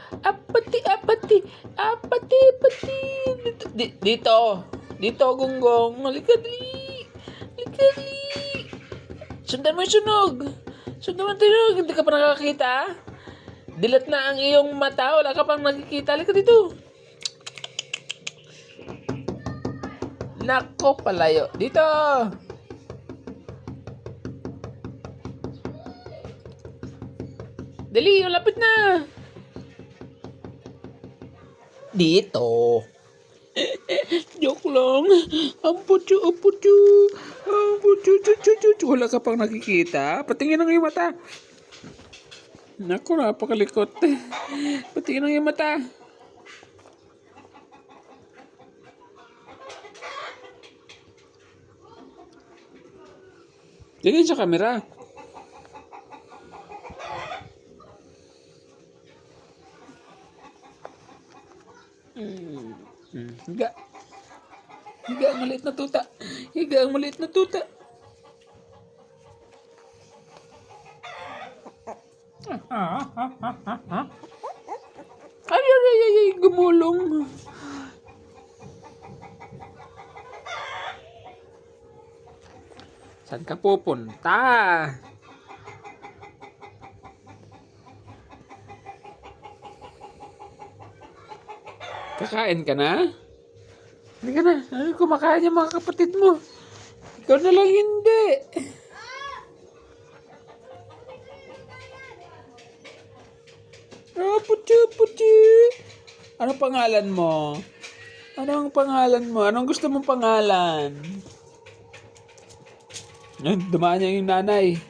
Apati, apati, apati, apati. Dito, dito, gonggong. Halika, dali. Halika, dali. Sundan mo yung sunog. Sundan mo yung sunog. Hindi ka pa nakakita? Dilat na ang iyong mata. Wala ka pang nakikita. Halika dito. Nako, palayo. Dito. Dali, lapit na. Dito. Joke lang. Ang putyo, ang putyo. Ang putyo, tsu. Wala ka pang nakikita. Patingin ang iyong mata. Naku, napakalikot. Patingin ang iyong mata. Tingin sa camera. Higa. Higa ang maliit na tuta. Higa ang maliit na tuta. Ay, gumulong. Saan ka pupunta? Kakain ka na? Hindi ka na. Ano, kumakain yung mga kapatid mo. Ikaw na lang hindi. Ah, puti. Anong pangalan mo? Anong pangalan mo? Anong gusto mong pangalan? Yan, dumaan niya yung nanay.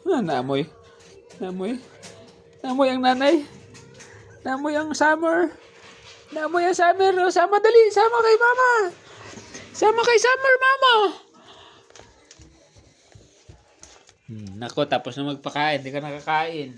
Ah, naamoy. Naamoy. Naamoy ang nanay. Naamoy ang Summer. Naamoy ang Summer. O, sama dali. Sama kay mama. Sama kay Summer, mama. Nako, tapos na magpakain. Hindi ka nakakain.